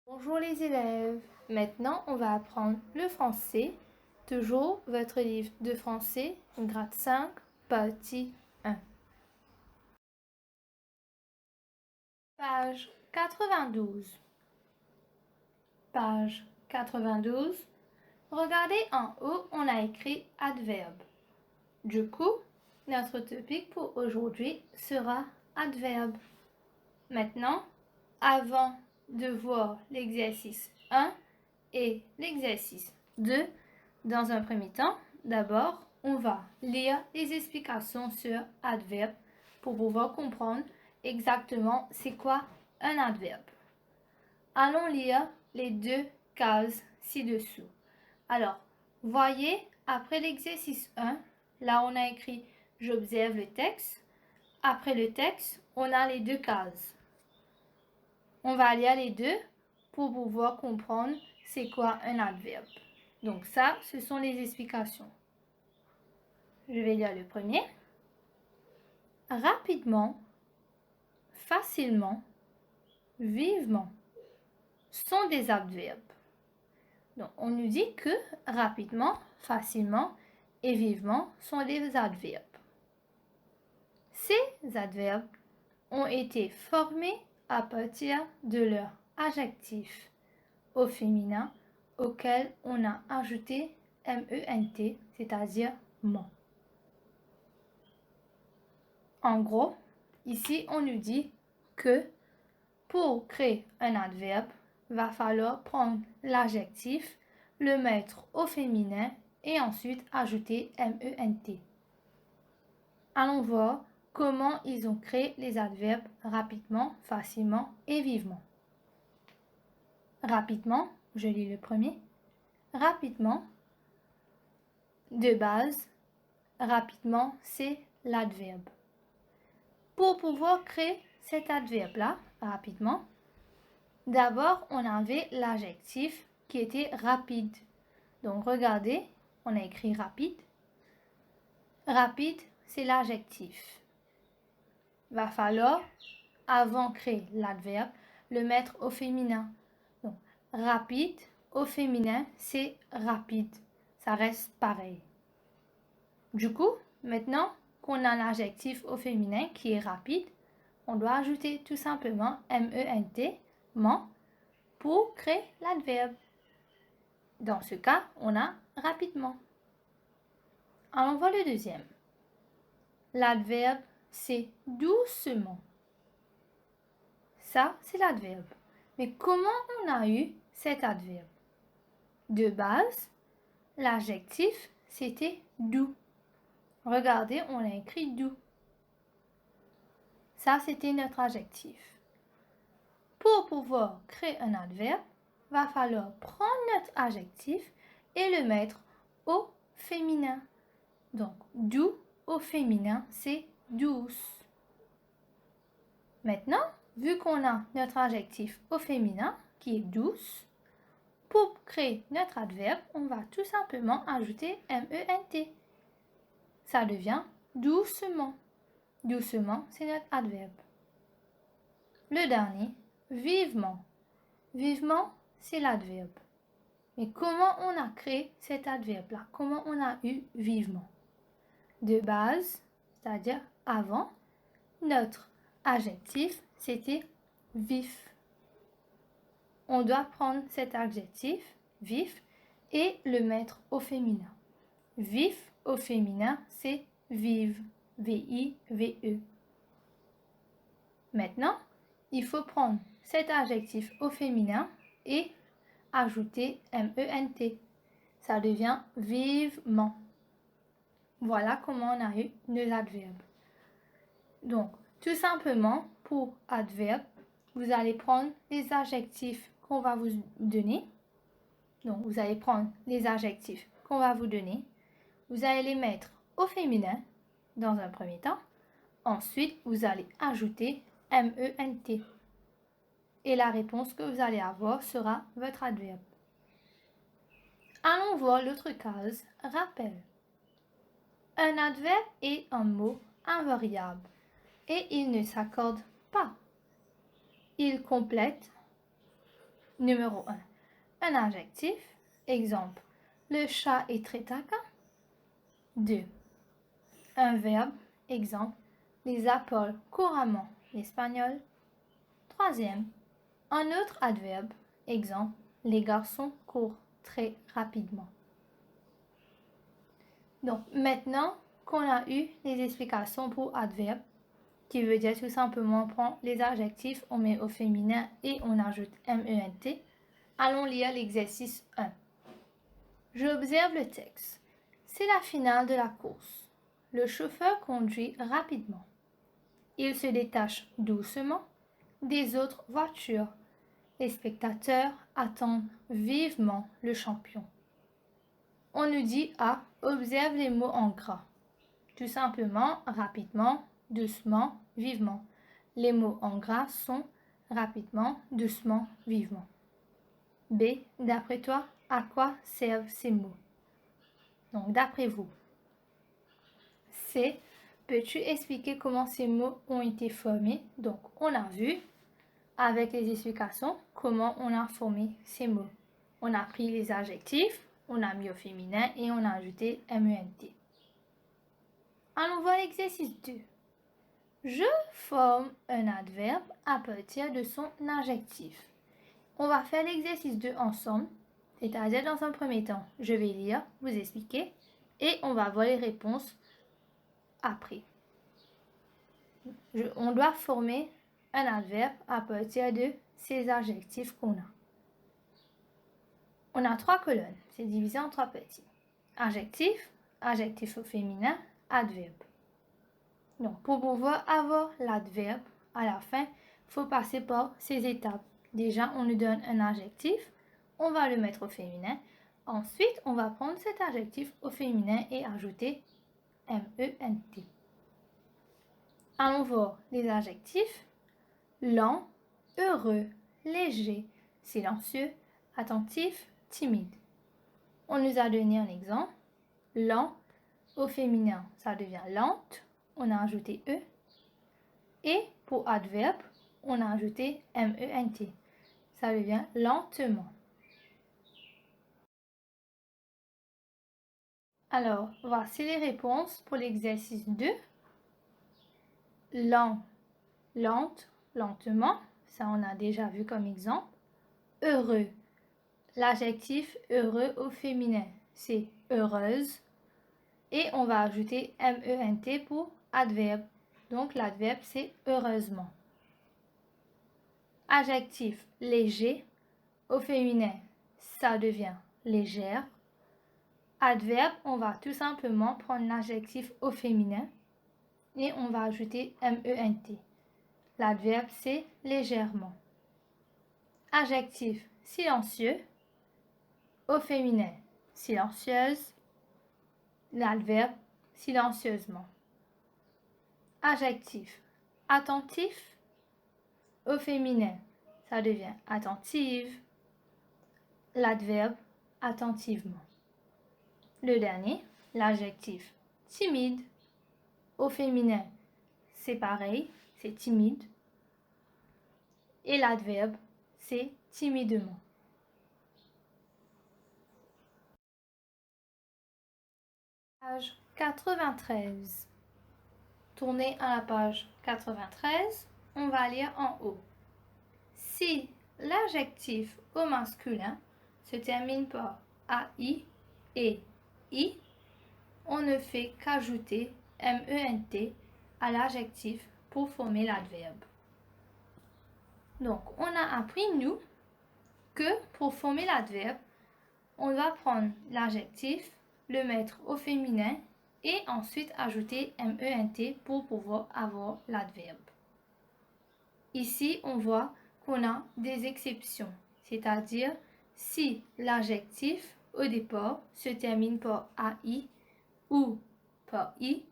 Bonjour les élèves, maintenant on va apprendre le français, toujours votre livre de français, grade 5, partie 1. Page 92. Page 92. Regardez en haut, on a écrit adverbe. Du coup, notre topic pour aujourd'hui sera adverbe. Maintenant, avant de voir l'exercice 1 et l'exercice 2, dans un premier temps, d'abord, on va lire les explications sur adverbe pour pouvoir comprendre exactement c'est quoi un adverbe. Allons lire les deux cases ci-dessous. Alors, voyez, après l'exercice 1, là on a écrit « J'observe le texte ». Après le texte, on a les deux cases. On va lire les deux pour pouvoir comprendre c'est quoi un adverbe. Donc ça, ce sont les explications. Je vais lire le premier. Rapidement, facilement, vivement sont des adverbes. Donc on nous dit que rapidement, facilement et vivement sont des adverbes. Ces adverbes ont été formés à partir de leur adjectif au féminin auquel on a ajouté ment, c'est-à-dire ment. En gros, ici on nous dit que pour créer un adverbe, va falloir prendre l'adjectif, le mettre au féminin et ensuite ajouter ment. Allons voir comment ils ont créé les adverbes rapidement, facilement et vivement. Rapidement, je lis le premier. Rapidement, de base, rapidement, c'est l'adverbe. Pour pouvoir créer cet adverbe-là, rapidement, d'abord, on avait l'adjectif qui était rapide. Donc, regardez, on a écrit rapide. Rapide, c'est l'adjectif. Il va falloir, avant de créer l'adverbe, le mettre au féminin. Donc, rapide, au féminin, c'est rapide. Ça reste pareil. Du coup, maintenant qu'on a l'adjectif au féminin qui est rapide, on doit ajouter tout simplement ment, ment, pour créer l'adverbe. Dans ce cas, on a rapidement. Allons voir le deuxième. L'adverbe, c'est doucement. Ça, c'est l'adverbe. Mais comment on a eu cet adverbe? De base, l'adjectif, c'était doux. Regardez, on a écrit doux. Ça, c'était notre adjectif. Pour pouvoir créer un adverbe, va falloir prendre notre adjectif et le mettre au féminin. Donc, doux au féminin, c'est douce. Maintenant, vu qu'on a notre adjectif au féminin qui est douce, pour créer notre adverbe, on va tout simplement ajouter ment. Ça devient doucement. Doucement, c'est notre adverbe. Le dernier, vivement. Vivement, c'est l'adverbe. Mais comment on a créé cet adverbe-là? Comment on a eu vivement? De base, c'est-à-dire avant, notre adjectif, c'était vif. On doit prendre cet adjectif, vif, et le mettre au féminin. Vif au féminin, c'est vive. V-I-V-E. Maintenant, il faut prendre cet adjectif au féminin et ajouter ment. Ça devient vivement. Voilà comment on a eu nos adverbes. Donc, tout simplement, pour adverbe, vous allez prendre les adjectifs qu'on va vous donner. Donc, vous allez prendre les adjectifs qu'on va vous donner. Vous allez les mettre au féminin dans un premier temps. Ensuite, vous allez ajouter ment. Et la réponse que vous allez avoir sera votre adverbe. Allons voir l'autre case, rappel. Un adverbe est un mot invariable et il ne s'accorde pas. Il complète Numéro 1. Un adjectif. Exemple. Le chat est très taquin. 2. Un verbe. Exemple. Les appellent couramment l'espagnol. 3e. Un autre adverbe. Exemple. Les garçons courent très rapidement. Donc, maintenant qu'on a eu les explications pour adverbe, qui veut dire tout simplement on prend les adjectifs, on met au féminin et on ajoute MENT, allons lire l'exercice 1. J'observe le texte. C'est la finale de la course. Le chauffeur conduit rapidement. Il se détache doucement des autres voitures. Les spectateurs attendent vivement le champion. On nous dit A, observe les mots en gras. Tout simplement, rapidement, doucement, vivement. Les mots en gras sont rapidement, doucement, vivement. B, d'après toi, à quoi servent ces mots? Donc, d'après vous. C, peux-tu expliquer comment ces mots ont été formés? Donc, on a vu avec les explications comment on a formé ces mots. On a pris les adjectifs, on a mis au féminin et on a ajouté MENT. Allons voir l'exercice 2. Je forme un adverbe à partir de son adjectif. On va faire l'exercice 2 ensemble, c'est-à-dire dans un premier temps, je vais lire, vous expliquer, et on va voir les réponses après. On doit former un adverbe à partir de ces adjectifs qu'on a. On a 3 colonnes, c'est divisé en 3 parties. Adjectif, adjectif au féminin, adverbe. Donc, pour pouvoir avoir l'adverbe à la fin, il faut passer par ces étapes. Déjà, on nous donne un adjectif, on va le mettre au féminin. Ensuite, on va prendre cet adjectif au féminin et ajouter MENT. Allons voir les adjectifs. Lent, heureux, léger, silencieux, attentif, timide. On nous a donné un exemple. Lent, au féminin, ça devient lente. On a ajouté E. Et pour adverbe, on a ajouté MENT. Ça devient lentement. Alors, voici les réponses pour l'exercice 2. Lent, lente, lentement. Ça, on a déjà vu comme exemple. Heureux. L'adjectif heureux au féminin, c'est heureuse. Et on va ajouter MENT pour adverbe. Donc, l'adverbe, c'est heureusement. Adjectif léger. Au féminin, ça devient légère. Adverbe, on va tout simplement prendre l'adjectif au féminin et on va ajouter MENT. L'adverbe, c'est légèrement. Adjectif silencieux. Au féminin, silencieuse. L'adverbe, silencieusement. Adjectif attentif. Au féminin, ça devient attentive. L'adverbe, attentivement. Le dernier, l'adjectif timide. Au féminin, c'est pareil, c'est timide. Et l'adverbe, c'est timidement. Page 93. Tournez à la page 93, on va lire en haut. Si l'adjectif au masculin se termine par AI et I, on ne fait qu'ajouter MENT à l'adjectif pour former l'adverbe. Donc, on a appris, nous, que pour former l'adverbe, on va prendre l'adjectif, le mettre au féminin et ensuite ajouter MENT pour pouvoir avoir l'adverbe. Ici, on voit qu'on a des exceptions, c'est-à-dire si l'adjectif au départ se termine par AI ou par I,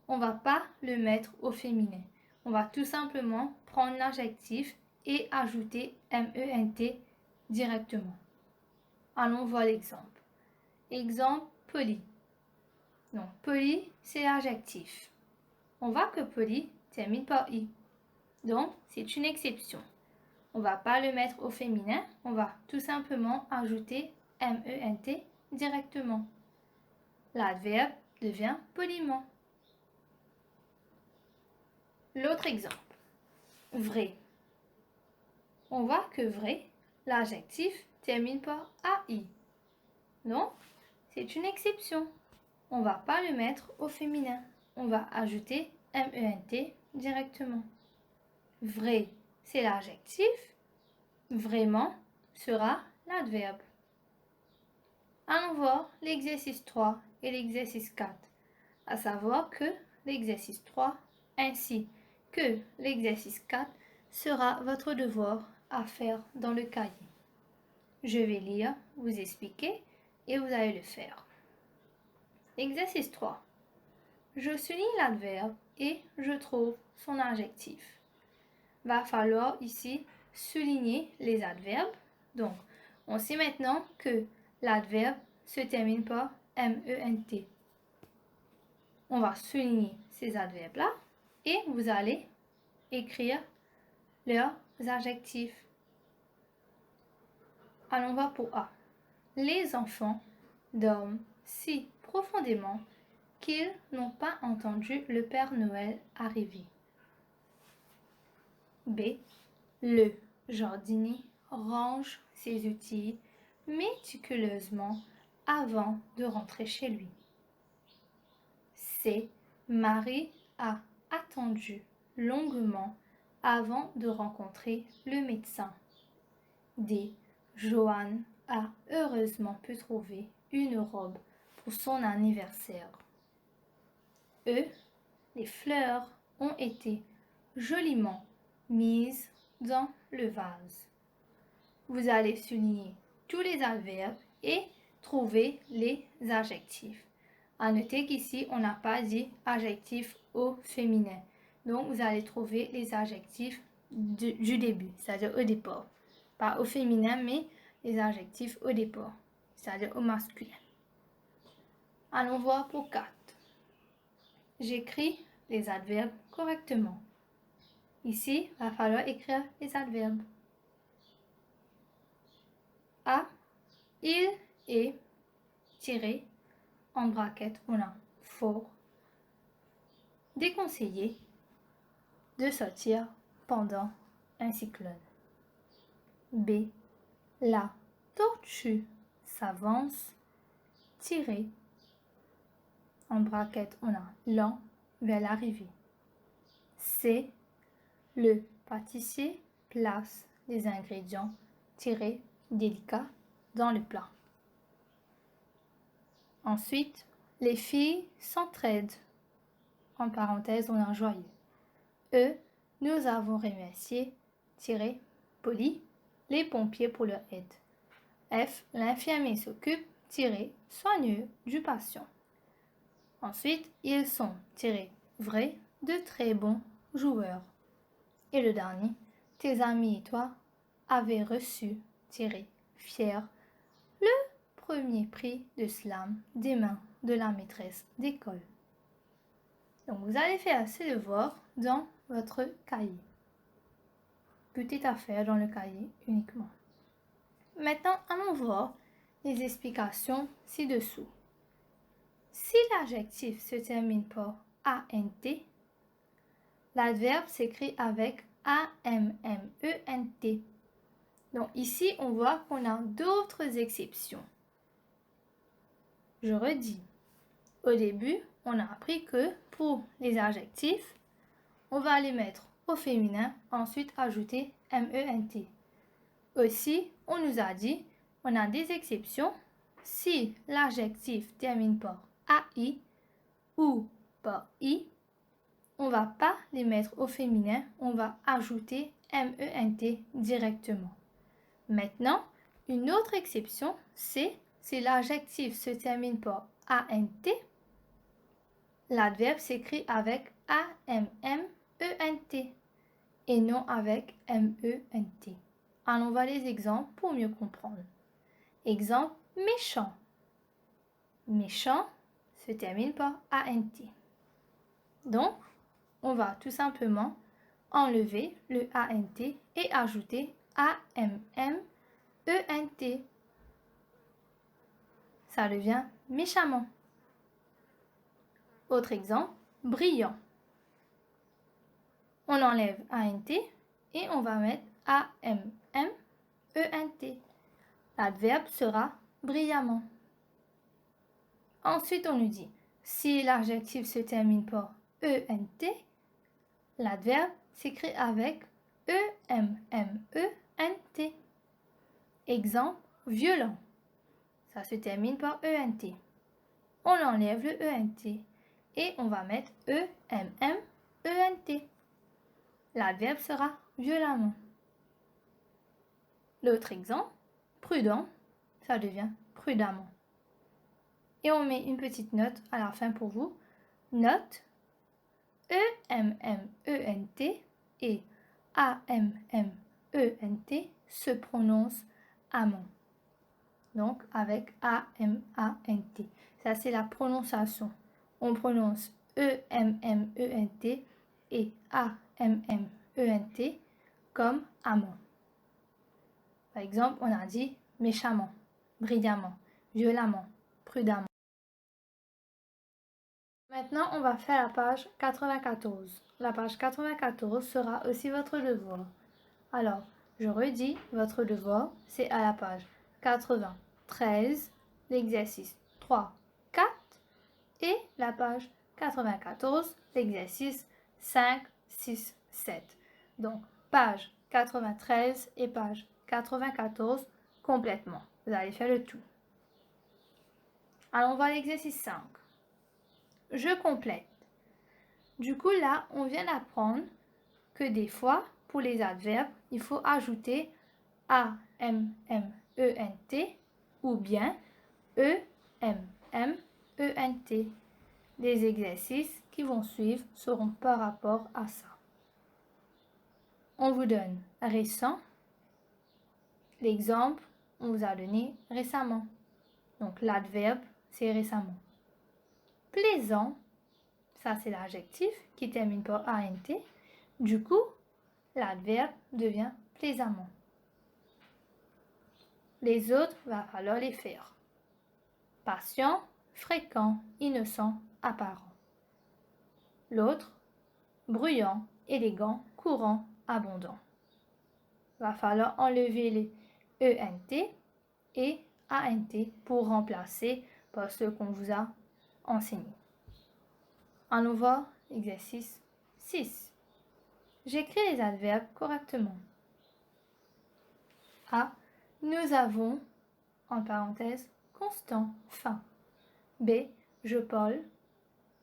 on ne va pas le mettre au féminin. On va tout simplement prendre l'adjectif et ajouter MENT directement. Allons voir l'exemple. Exemple poli. Donc, poli, c'est l'adjectif. On voit que poli termine par I. Donc, c'est une exception. On ne va pas le mettre au féminin, on va tout simplement ajouter ment directement. L'adverbe devient poliment. L'autre exemple, vrai. On voit que vrai, l'adjectif termine par AI. Donc, c'est une exception. On ne va pas le mettre au féminin. On va ajouter ment directement. Vrai, c'est l'adjectif. Vraiment sera l'adverbe. Allons voir l'exercice 3 et l'exercice 4. À savoir que l'exercice 3 ainsi que l'exercice 4 sera votre devoir à faire dans le cahier. Je vais lire, vous expliquer et vous allez le faire. Exercice 3. Je souligne l'adverbe et je trouve son adjectif. Va falloir ici souligner les adverbes. Donc, on sait maintenant que l'adverbe se termine par ment. On va souligner ces adverbes-là et vous allez écrire leurs adjectifs. Allons voir pour A. Les enfants dorment si profondément qu'ils n'ont pas entendu le Père Noël arriver. B. Le jardinier range ses outils méticuleusement avant de rentrer chez lui. C. Marie a attendu longuement avant de rencontrer le médecin. D. Joanne a heureusement pu trouver une robe pour son anniversaire. E. Les fleurs ont été joliment mises dans le vase. Vous allez souligner tous les adverbes et trouver les adjectifs. À noter qu'ici, on n'a pas dit adjectif au féminin. Donc, vous allez trouver les adjectifs du début, c'est-à-dire au départ. Pas au féminin, mais les adjectifs au départ, c'est-à-dire au masculin. Allons voir pour 4. J'écris les adverbes correctement. Ici, il va falloir écrire les adverbes. A, il est tiré, en braquette, on a fort, déconseillé de sortir pendant un cyclone. B, la tortue s'avance, tiré, en braquette, on a lent vers l'arrivée. C, le pâtissier place les ingrédients tirés délicats dans le plat. Ensuite, les filles s'entraident. En parenthèse, on a joyeux. E, nous avons remercié, tiré, poli, les pompiers pour leur aide. F, l'infirmier s'occupe, tiré, soigneux du patient. Ensuite, ils sont, tiré, vrais, de très bons joueurs. Et le dernier, tes amis et toi avez reçu, tiré, fier, le premier prix de slam des mains de la maîtresse d'école. Donc, vous allez faire ces devoirs dans votre cahier. Petite affaire dans le cahier uniquement. Maintenant, allons voir les explications ci-dessous. Si l'adjectif se termine par ANT, l'adverbe s'écrit avec AMMENT. Donc ici, on voit qu'on a d'autres exceptions. Je redis. Au début, on a appris que pour les adjectifs, on va les mettre au féminin, ensuite ajouter MENT. Aussi, on nous a dit, on a des exceptions si l'adjectif termine par AI ou par I, on ne va pas les mettre au féminin, on va ajouter MENT directement. Maintenant, une autre exception, c'est si l'adjectif se termine par ANT, l'adverbe s'écrit avec AMMENT et non avec MENT. Allons voir les exemples pour mieux comprendre. Exemple, méchant. Méchant se termine par ANT. Donc, on va tout simplement enlever le ANT et ajouter A-M-M-E-N-T. Ça devient méchamment. Autre exemple, brillant. On enlève A-N-T et on va mettre A-M-M-E-N-T. L'adverbe sera brillamment. Ensuite, on nous dit, si l'adjectif se termine par E-N-T, l'adverbe s'écrit avec E-M-M-E-N-T. Exemple, violent. Ça se termine par E-N-T. On enlève le E-N-T et on va mettre E-M-M-E-N-T. L'adverbe sera violemment. L'autre exemple, prudent, ça devient prudemment. Et on met une petite note à la fin pour vous. Note E-M-M-E-N-T et A-M-M-E-N-T se prononcent amant. Donc avec A-M-A-N-T. Ça c'est la prononciation. On prononce E-M-M-E-N-T et A-M-M-E-N-T comme amant. Par exemple, on a dit méchamment, brillamment, violemment, prudemment. Maintenant, on va faire la page 94. La page 94 sera aussi votre devoir. Alors, je redis, votre devoir, c'est à la page 93, l'exercice 3, 4 et la page 94, l'exercice 5, 6, 7. Donc, page 93 et page 94 complètement. Vous allez faire le tout. Alors, on va à l'exercice 5. Je complète. Du coup, là, on vient d'apprendre que des fois, pour les adverbes, il faut ajouter A-M-M-E-N-T ou bien E-M-M-E-N-T. Les exercices qui vont suivre seront par rapport à ça. On vous donne récent. L'exemple, on vous a donné récemment. Donc, l'adverbe, c'est récemment. Plaisant, ça c'est l'adjectif qui termine par ANT. Du coup, l'adverbe devient plaisamment. Les autres, va falloir les faire. Patient, fréquent, innocent, apparent. L'autre, bruyant, élégant, courant, abondant. Va falloir enlever les ENT et ANT pour remplacer par ce qu'on vous a enseigné. Allons voir l'exercice 6. J'écris les adverbes correctement. A. Nous avons, en parenthèse, constant, fin. B. Je parle,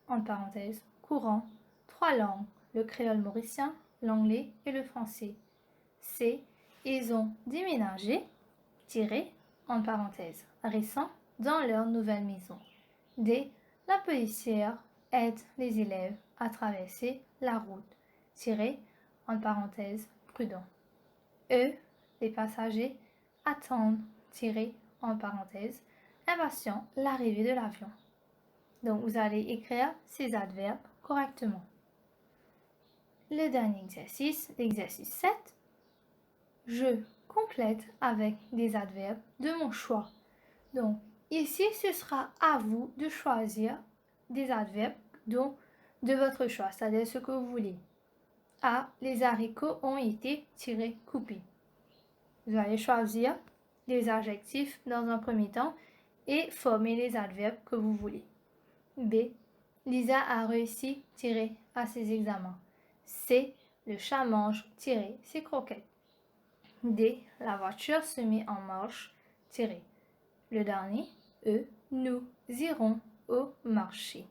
en parenthèse, courant, 3 langues, le créole mauricien, l'anglais et le français. C. Ils ont déménagé, tiré, en parenthèse, récent, dans leur nouvelle maison. D. La policière aide les élèves à traverser la route, tiré, en parenthèse, prudent. E. Les passagers attendent, tiré, en parenthèse, impatient, l'arrivée de l'avion. Donc, vous allez écrire ces adverbes correctement. Le dernier exercice, l'exercice 7. Je complète avec des adverbes de mon choix. Donc, ici, ce sera à vous de choisir des adverbes de votre choix, c'est-à-dire ce que vous voulez. A. Les haricots ont été tirés, coupés. Vous allez choisir des adjectifs dans un premier temps et former les adverbes que vous voulez. B. Lisa a réussi, tiré, à ses examens. C. Le chat mange, tiré, ses croquettes. D. La voiture se met en marche, tiré. Le dernier, E. Nous irons au marché.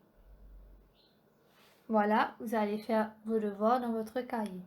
Voilà, vous allez faire vos devoirs dans votre cahier.